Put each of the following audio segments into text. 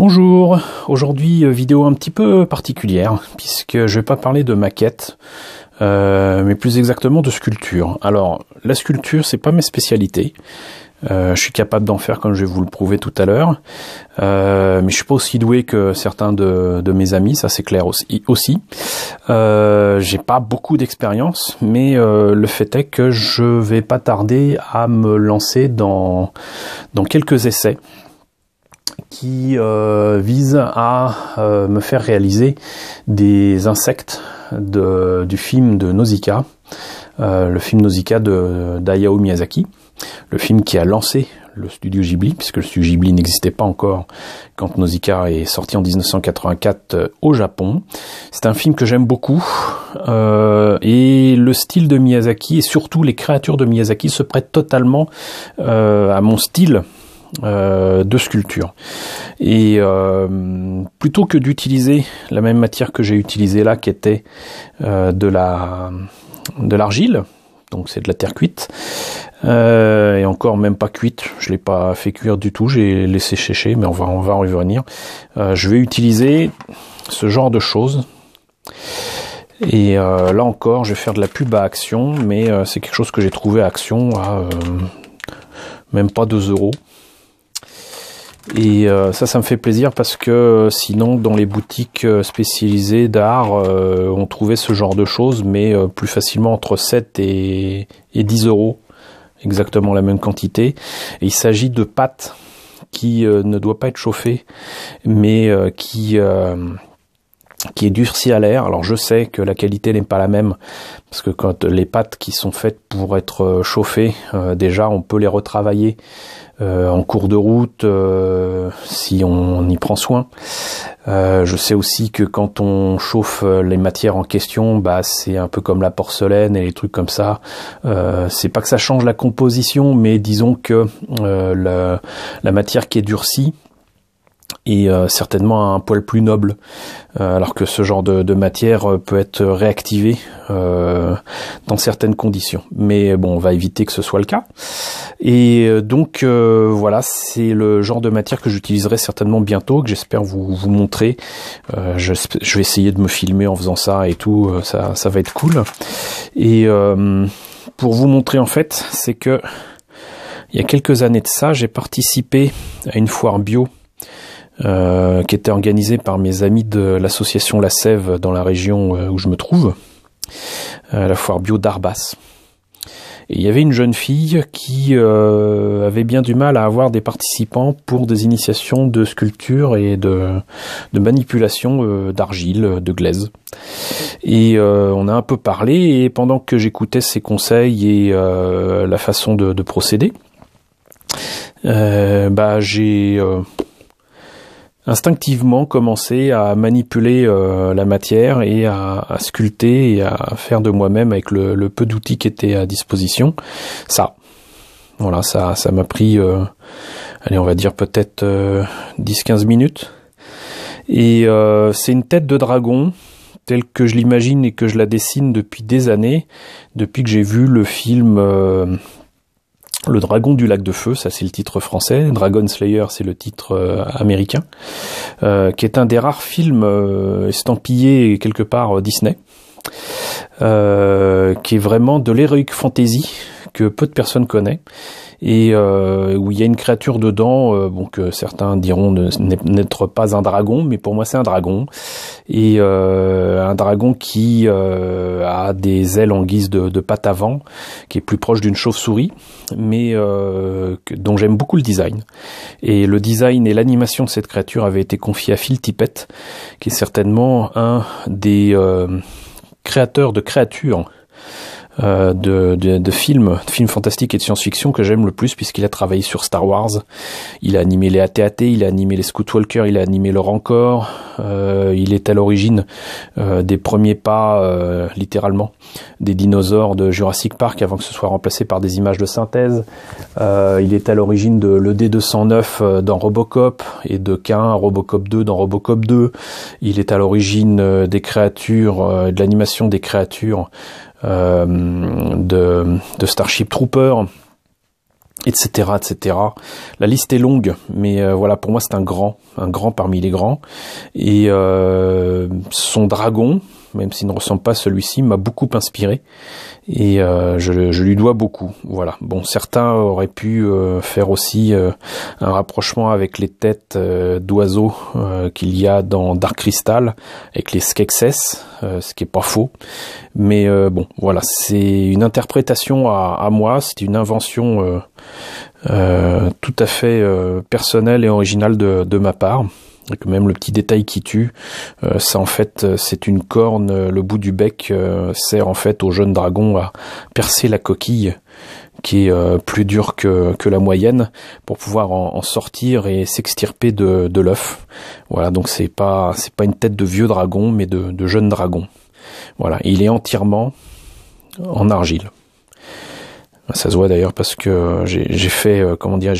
Bonjour, aujourd'hui vidéo un petit peu particulière puisque je vais pas parler de maquette mais plus exactement de sculpture. Alors la sculpture c'est pas mes spécialités, je suis capable d'en faire comme je vais vous le prouver tout à l'heure, mais je suis pas aussi doué que certains de mes amis, ça c'est clair aussi. J'ai pas beaucoup d'expérience, mais le fait est que je vais pas tarder à me lancer dans quelques essais qui vise à me faire réaliser des insectes du film de Nausicaa, le film Nausicaa d'Hayao Miyazaki, le film qui a lancé le studio Ghibli, puisque le studio Ghibli n'existait pas encore quand Nausicaa est sorti en 1984 au Japon. C'est un film que j'aime beaucoup, et le style de Miyazaki, et surtout les créatures de Miyazaki, se prêtent totalement à mon style de sculpture. Et plutôt que d'utiliser la même matière que j'ai utilisée là, qui était de l'argile, donc c'est de la terre cuite, et encore même pas cuite, je l'ai pas fait cuire du tout, j'ai laissé sécher, mais on va en revenir. Je vais utiliser ce genre de choses. Et là encore, je vais faire de la pub à Action, mais c'est quelque chose que j'ai trouvé à Action à même pas 2 €. Et ça me fait plaisir parce que sinon dans les boutiques spécialisées d'art on trouvait ce genre de choses, mais plus facilement entre 7 et 10 €, exactement la même quantité. Et il s'agit de pâte qui ne doit pas être chauffée, mais qui est durcie à l'air. Alors je sais que la qualité n'est pas la même, parce que quand les pâtes qui sont faites pour être chauffées, déjà on peut les retravailler en cours de route si on y prend soin. Je sais aussi que quand on chauffe les matières en question, bah c'est un peu comme la porcelaine et les trucs comme ça. C'est pas que ça change la composition, mais disons que la matière qui est durcie et certainement un poil plus noble, alors que ce genre de matière peut être réactivée dans certaines conditions. Mais bon, on va éviter que ce soit le cas. Et donc voilà, c'est le genre de matière que j'utiliserai certainement bientôt, que j'espère vous montrer. Je vais essayer de me filmer en faisant ça et tout, ça va être cool. Et pour vous montrer en fait, c'est que il y a quelques années de ça, j'ai participé à une foire bio qui était organisée par mes amis de l'association La Sève dans la région où je me trouve, la foire bio d'Arbas. Et il y avait une jeune fille qui avait bien du mal à avoir des participants pour des initiations de sculpture et de manipulation d'argile, de glaise. Et on a un peu parlé, et pendant que j'écoutais ses conseils et la façon de procéder, j'ai instinctivement commencé à manipuler la matière et à sculpter et à faire de moi-même avec le peu d'outils qui étaient à disposition. Voilà, ça m'a pris, allez, on va dire peut-être 10-15 minutes. Et c'est une tête de dragon telle que je l'imagine et que je la dessine depuis des années, depuis que j'ai vu le film Le Dragon du Lac de Feu, ça c'est le titre français, Dragon Slayer c'est le titre américain, qui est un des rares films estampillés quelque part Disney, qui est vraiment de l'heroic fantasy que peu de personnes connaissent, et où il y a une créature dedans, que certains diront n'être pas un dragon, mais pour moi c'est un dragon, et un dragon qui a des ailes en guise de pattes avant, qui est plus proche d'une chauve-souris, mais dont j'aime beaucoup le design. Et le design et l'animation de cette créature avaient été confiés à Phil Tippett, qui est certainement un des créateurs de créatures de films fantastiques et de science-fiction que j'aime le plus, puisqu'il a travaillé sur Star Wars, il a animé les AT-AT, il a animé les Scoutwalkers, il a animé le Rancor, il est à l'origine des premiers pas, littéralement, des dinosaures de Jurassic Park avant que ce soit remplacé par des images de synthèse. Il est à l'origine de l'ED-209 dans Robocop et de K1 Robocop 2 dans Robocop 2. Il est à l'origine des créatures, de l'animation des créatures de Starship Trooper. etc., etc. La liste est longue, mais voilà, pour moi c'est un grand parmi les grands. Et son dragon, même s'il ne ressemble pas à celui-ci, m'a beaucoup inspiré. Et je lui dois beaucoup. Voilà. Bon, certains auraient pu faire aussi un rapprochement avec les têtes d'oiseaux qu'il y a dans Dark Crystal, avec les Skeksis, ce qui est pas faux. Mais bon, voilà, c'est une interprétation à moi, c'est une invention tout à fait personnelle et originale de ma part. Et même le petit détail qui tue, ça en fait c'est une corne, le bout du bec sert en fait au jeune dragon à percer la coquille qui est plus dure que la moyenne pour pouvoir en sortir et s'extirper de l'œuf. Voilà, donc c'est pas une tête de vieux dragon mais de jeune dragon. Voilà, et il est entièrement en argile. Ça se voit d'ailleurs parce que j'ai fait comment dire,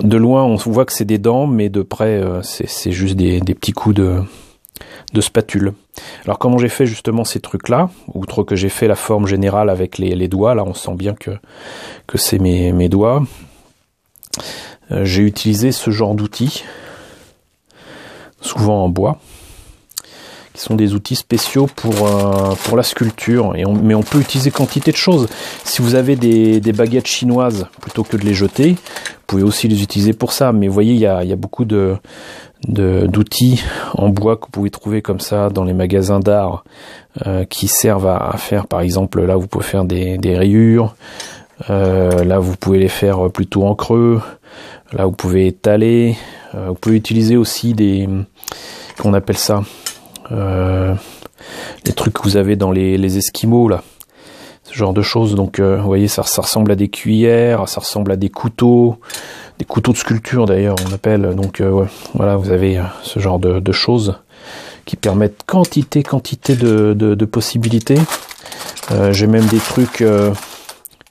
de loin on voit que c'est des dents, mais de près c'est juste des petits coups de spatule. Alors comment j'ai fait justement ces trucs là, outre que j'ai fait la forme générale avec les doigts, là on sent bien que c'est mes doigts, j'ai utilisé ce genre d'outils, souvent en bois, qui sont des outils spéciaux pour la sculpture, mais on peut utiliser quantité de choses. Si vous avez des baguettes chinoises, plutôt que de les jeter, vous pouvez aussi les utiliser pour ça. Mais vous voyez, il y a beaucoup d'outils en bois que vous pouvez trouver comme ça dans les magasins d'art, qui servent à faire, par exemple, là vous pouvez faire des rayures, là vous pouvez les faire plutôt en creux, là vous pouvez étaler, vous pouvez utiliser aussi qu'on appelle ça, les trucs que vous avez dans les Esquimaux là, ce genre de choses. Donc vous voyez, ça ressemble à des cuillères, ça ressemble à des couteaux de sculpture d'ailleurs on appelle. Donc ouais, voilà, vous avez ce genre de choses qui permettent quantité de possibilités. J'ai même des trucs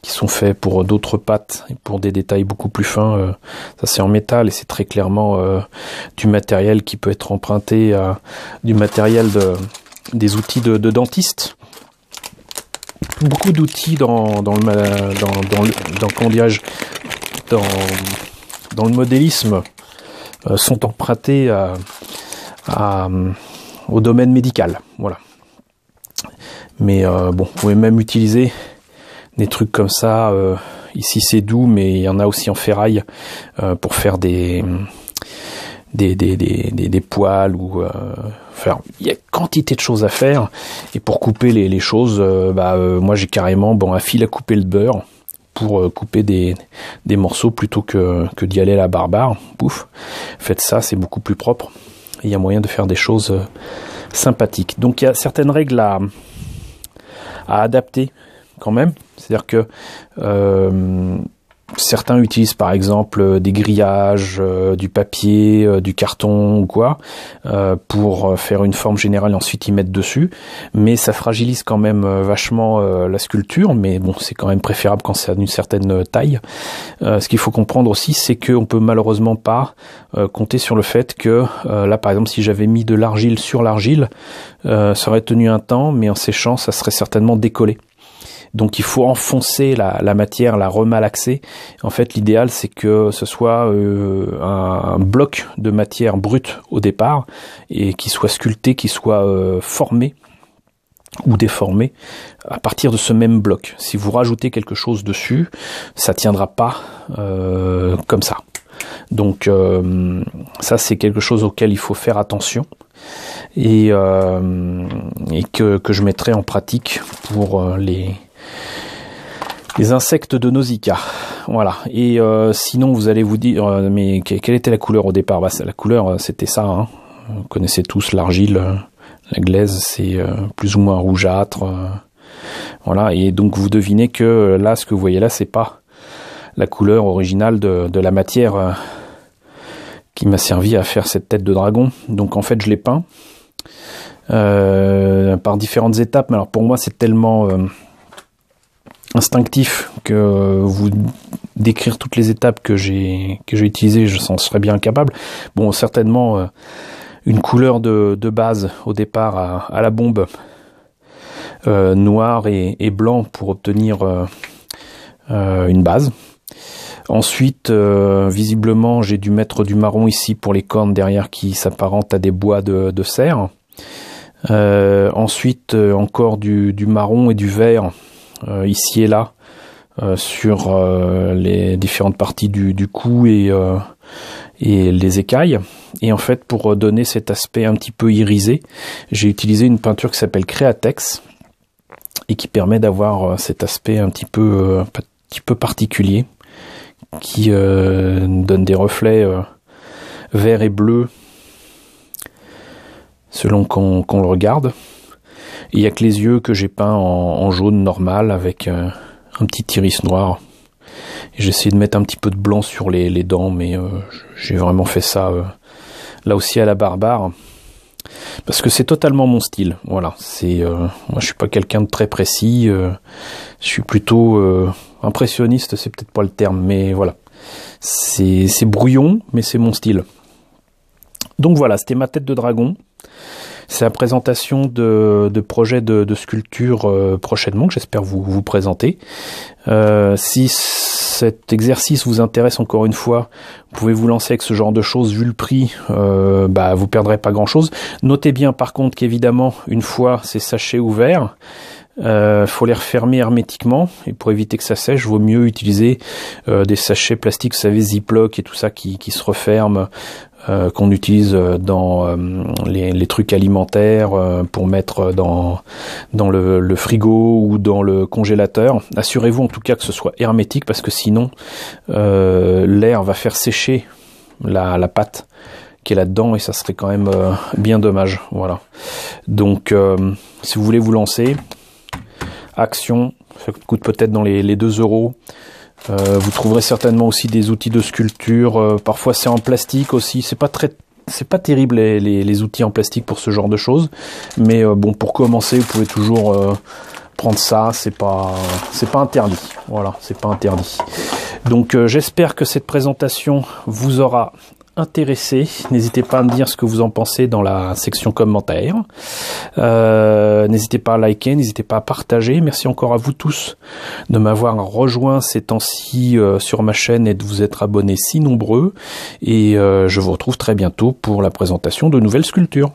qui sont faits pour d'autres pâtes et pour des détails beaucoup plus fins. Ça c'est en métal et c'est très clairement du matériel qui peut être emprunté à du matériel des outils de dentiste. Beaucoup d'outils dans le modélisme sont empruntés au domaine médical. Voilà. Mais bon, vous pouvez même utiliser des trucs comme ça. Ici c'est doux, mais il y en a aussi en ferraille pour faire des poils ou faire. Il y a quantité de choses à faire. Et pour couper les choses, moi j'ai carrément un fil à couper le beurre pour couper des morceaux plutôt que d'y aller à la barbare. Pouf, faites ça, c'est beaucoup plus propre. Et il y a moyen de faire des choses sympathiques. Donc il y a certaines règles à adapter quand même. C'est-à-dire que certains utilisent par exemple des grillages, du papier, du carton ou quoi, pour faire une forme générale et ensuite y mettre dessus. Mais ça fragilise quand même vachement la sculpture, mais bon, c'est quand même préférable quand c'est d'une certaine taille. Ce qu'il faut comprendre aussi, c'est qu'on peut malheureusement pas compter sur le fait que là par exemple si j'avais mis de l'argile sur l'argile, ça aurait tenu un temps, mais en séchant ça serait certainement décollé. Donc il faut enfoncer la matière, la remalaxer. En fait, l'idéal c'est que ce soit un bloc de matière brute au départ et qui soit sculpté, qui soit formé ou déformé à partir de ce même bloc. Si vous rajoutez quelque chose dessus, ça tiendra pas comme ça. Donc ça c'est quelque chose auquel il faut faire attention et que je mettrai en pratique pour les insectes de Nausicaa. Voilà. Et sinon vous allez vous dire mais quelle était la couleur au départ? La couleur c'était ça, hein. Vous connaissez tous l'argile, la glaise, c'est plus ou moins rougeâtre. Voilà. Et donc vous devinez que là, ce que vous voyez là, c'est pas la couleur originale de la matière qui m'a servi à faire cette tête de dragon. Donc en fait je l'ai peint par différentes étapes. Mais alors pour moi c'est tellement instinctif que vous décrire toutes les étapes que j'ai utilisées, je s'en serais bien incapable. Bon, certainement une couleur de base au départ à la bombe, noir et blanc pour obtenir une base. Ensuite, visiblement, j'ai dû mettre du marron ici pour les cornes derrière qui s'apparentent à des bois de cerf. Ensuite, encore du marron et du vert ici et là sur les différentes parties du cou et les écailles. Et en fait, pour donner cet aspect un petit peu irisé, j'ai utilisé une peinture qui s'appelle Créatex et qui permet d'avoir cet aspect un petit peu particulier, qui donne des reflets vert et bleu selon qu'on le regarde. Il n'y a que les yeux que j'ai peints en jaune normal avec un petit iris noir. J'ai essayé de mettre un petit peu de blanc sur les dents, mais j'ai vraiment fait ça là aussi à la barbare, parce que c'est totalement mon style. Voilà, moi je suis pas quelqu'un de très précis, je suis plutôt impressionniste, c'est peut-être pas le terme, mais voilà, c'est brouillon, mais c'est mon style. Donc voilà, c'était ma tête de dragon. C'est la présentation de projets de sculpture prochainement, que j'espère vous présenter. Si cet exercice vous intéresse, encore une fois, vous pouvez vous lancer avec ce genre de choses. Vu le prix, vous perdrez pas grand-chose. Notez bien par contre qu'évidemment, une fois ces sachets ouverts, faut les refermer hermétiquement, et pour éviter que ça sèche, vaut mieux utiliser des sachets plastiques, vous savez, Ziploc et tout ça qui se referment, qu'on utilise dans les trucs alimentaires pour mettre dans le frigo ou dans le congélateur. Assurez-vous en tout cas que ce soit hermétique, parce que sinon l'air va faire sécher la pâte qui est là-dedans, et ça serait quand même bien dommage. Voilà. Donc si vous voulez vous lancer, action, ça coûte peut-être dans les 2 €. Vous trouverez certainement aussi des outils de sculpture. Parfois c'est en plastique aussi. C'est pas terrible les outils en plastique pour ce genre de choses. Mais bon, pour commencer, vous pouvez toujours prendre ça. C'est pas interdit. Voilà, c'est pas interdit. Donc j'espère que cette présentation vous aura intéressé. N'hésitez pas à me dire ce que vous en pensez dans la section commentaires. N'hésitez pas à liker, n'hésitez pas à partager. Merci encore à vous tous de m'avoir rejoint ces temps-ci sur ma chaîne et de vous être abonnés si nombreux. Et je vous retrouve très bientôt pour la présentation de nouvelles sculptures.